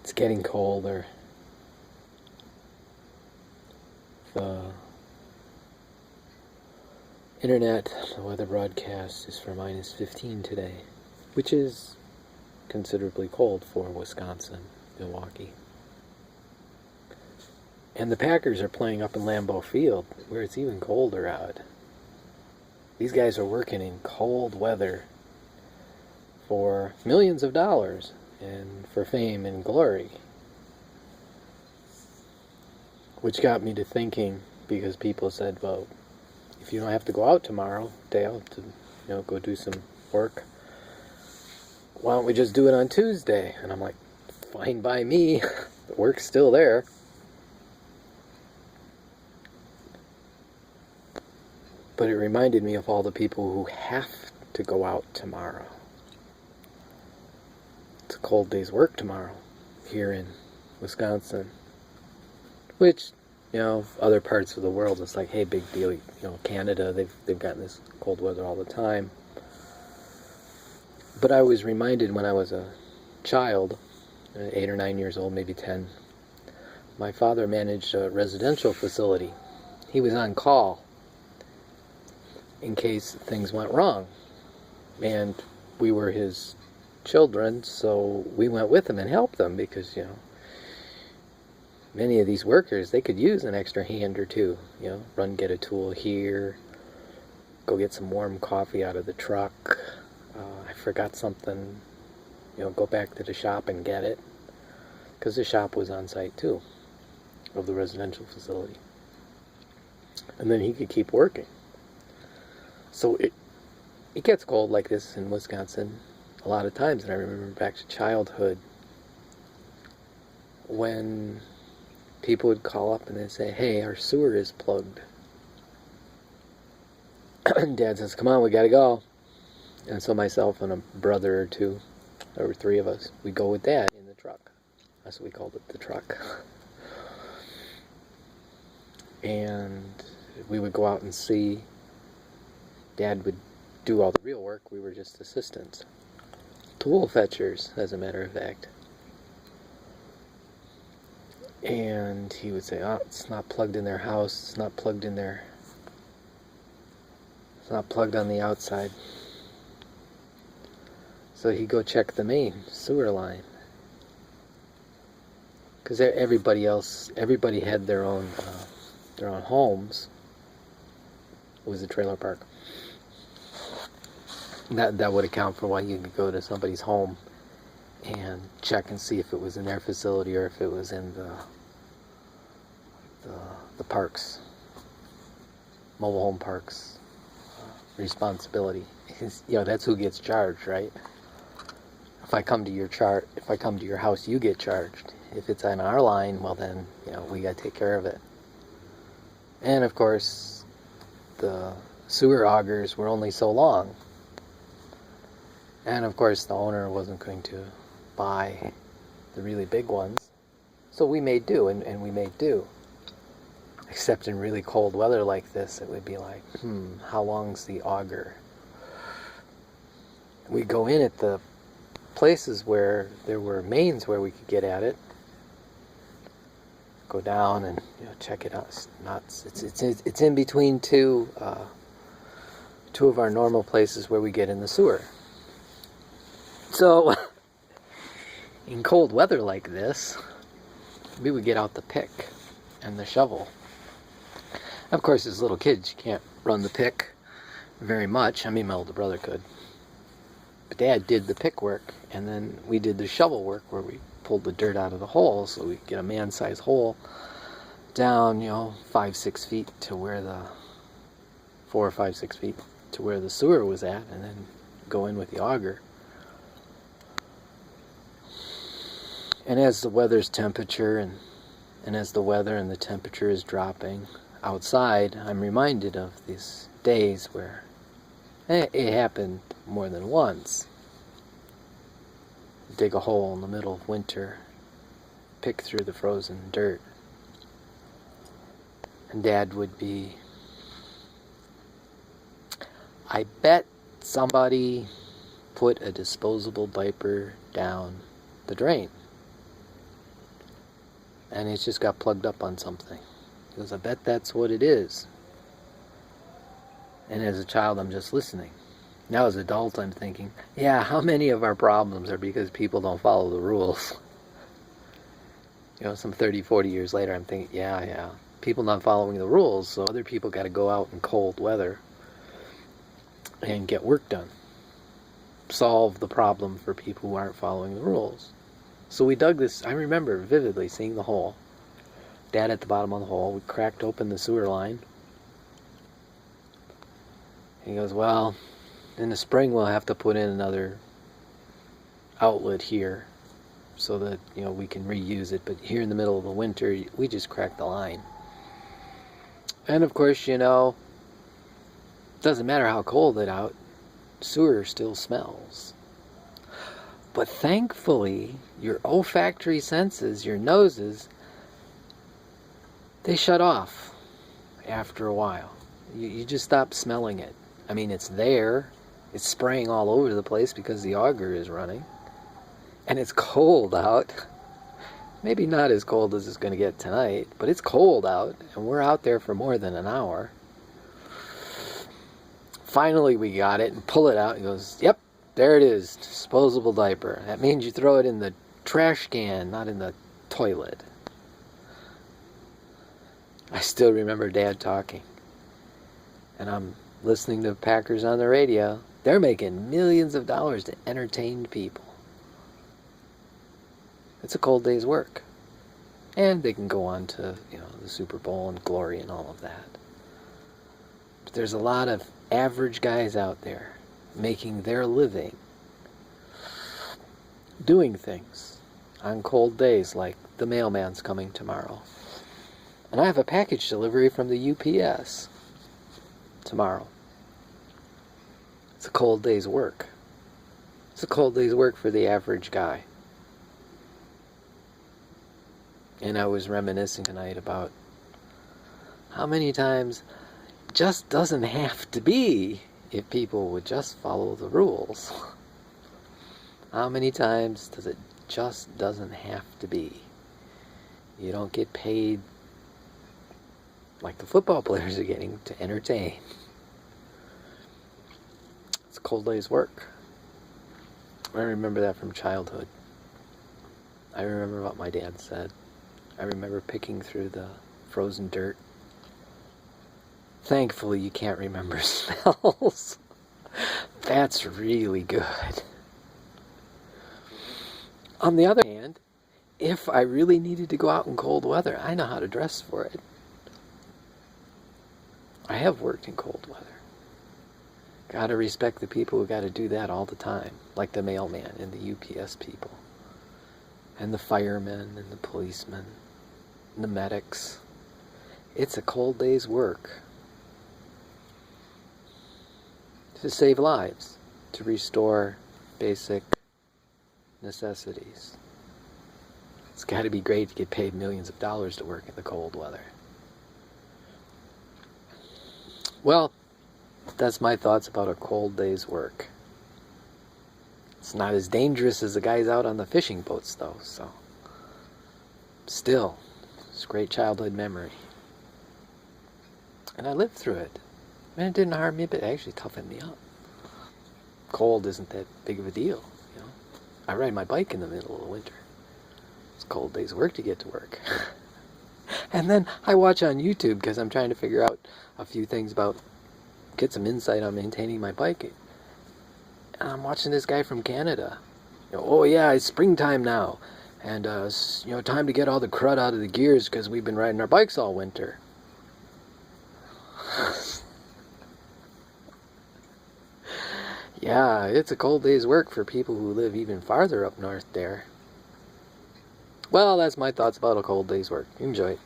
It's getting colder. The internet, the weather broadcast is for minus 15 today, which is considerably cold for Wisconsin, Milwaukee. And the Packers are playing up in Lambeau Field, where it's even colder out. These guys are working in cold weather for millions of dollars and for fame and glory. Which got me to thinking, because people said, well, if you don't have to go out tomorrow, Dale, to go do some work, why don't we just do it on Tuesday? And I'm like, fine by me. The work's still there. But it reminded me of all the people who have to go out tomorrow. It's a cold day's work tomorrow here in Wisconsin. Which, other parts of the world, it's like, hey, big deal. Canada, they've gotten this cold weather all the time. But I was reminded when I was a child, 8 or 9 years old, maybe 10, my father managed a residential facility. He was on call in case things went wrong. And we were his children, so we went with him and helped them because, many of these workers, they could use an extra hand or two. Run, get a tool here, go get some warm coffee out of the truck. I forgot something, go back to the shop and get it. Because the shop was on site too, of the residential facility. And then he could keep working. So it gets cold like this in Wisconsin a lot of times. And I remember back to childhood when people would call up and they'd say, hey, our sewer is plugged. And Dad says, come on, we gotta go. And so myself and a brother or two, there were 3 of us, we'd go with Dad in the truck. That's what we called it, the truck. And we would go out and see. Dad would do all the real work. We were just assistants. Tool fetchers, as a matter of fact. And he would say, oh, it's not plugged in their house. It's not plugged in there. It's not plugged on the outside. So he'd go check the main sewer line. Because everybody had their own homes. It was a trailer park. That would account for why you could go to somebody's home and check and see if it was in their facility or if it was in the parks, mobile home parks, responsibility. That's who gets charged, right? If I come to your house, you get charged. If it's on our line, well then, we gotta take care of it. And of course, the sewer augers were only so long. And of course, the owner wasn't going to buy the really big ones. So we made do, and we made do. Except in really cold weather like this, it would be like, how long's the auger? We'd go in at the places where there were mains where we could get at it. Go down and check it out. It's in between two of our normal places where we get in the sewer. So, in cold weather like this, we would get out the pick and the shovel. Of course, as little kids, you can't run the pick very much. I mean, my older brother could. But Dad did the pick work, and then we did the shovel work where we pulled the dirt out of the hole, so we could get a man-sized hole down, 5-6 feet to where 4 or 5, 6 feet to where the sewer was at, and then go in with the auger. And as the weather's temperature and as the weather and the temperature is dropping outside, I'm reminded of these days where it happened more than once. Dig a hole in the middle of winter, pick through the frozen dirt. And Dad would be, I bet somebody put a disposable diaper down the drain. and it's just got plugged up on something. He goes, I bet that's what it is. And as a child, I'm just listening. Now as an adult, I'm thinking, yeah, how many of our problems are because people don't follow the rules? Some 30, 40 years later, I'm thinking, yeah, people not following the rules, so other people got to go out in cold weather and get work done. Solve the problem for people who aren't following the rules. So we dug this. I remember vividly seeing the hole. Dad at the bottom of the hole. We cracked open the sewer line. He goes, well, in the spring we'll have to put in another outlet here so that, we can reuse it. But here in the middle of the winter, we just cracked the line. And of course, it doesn't matter how cold it's out, sewer still smells. But thankfully, your olfactory senses, your noses, they shut off after a while. You just stop smelling it. I mean, it's there. It's spraying all over the place because the auger is running. And it's cold out. Maybe not as cold as it's going to get tonight, but it's cold out, and we're out there for more than an hour. Finally, we got it and pull it out. He goes, yep, there it is, disposable diaper. That means you throw it in the trash can, not in the toilet. I still remember Dad talking. And I'm listening to Packers on the radio. They're making millions of dollars to entertain people. It's a cold day's work. And they can go on to, the Super Bowl and glory and all of that. But there's a lot of average guys out there making their living doing things on cold days, like the mailman's coming tomorrow. And I have a package delivery from the UPS tomorrow. It's a cold day's work. It's a cold day's work for the average guy. And I was reminiscing tonight about how many times it just doesn't have to be if people would just follow the rules. How many times does it just doesn't have to be? You don't get paid like the football players are getting to entertain. It's a cold day's work. I remember that from childhood. I remember what my dad said. I remember picking through the frozen dirt. Thankfully, you can't remember smells. That's really good. On the other hand, if I really needed to go out in cold weather, I know how to dress for it. I have worked in cold weather. Gotta respect the people who gotta do that all the time, like the mailman and the UPS people, and the firemen and the policemen, and the medics. It's a cold day's work to save lives, to restore basic necessities. It's got to be great to get paid millions of dollars to work in the cold weather. Well, that's my thoughts about a cold day's work. It's not as dangerous as the guys out on the fishing boats, though, so still, it's a great childhood memory. And I lived through it. And it didn't harm me, but it actually toughened me up. Cold isn't that big of a deal, I ride my bike in the middle of the winter. It's a cold day's work to get to work. And then I watch on YouTube because I'm trying to figure out a few things get some insight on maintaining my bike. And I'm watching this guy from Canada. Oh yeah, it's springtime now. And, time to get all the crud out of the gears because we've been riding our bikes all winter. Yeah, it's a cold day's work for people who live even farther up north there. Well, that's my thoughts about a cold day's work. Enjoy it.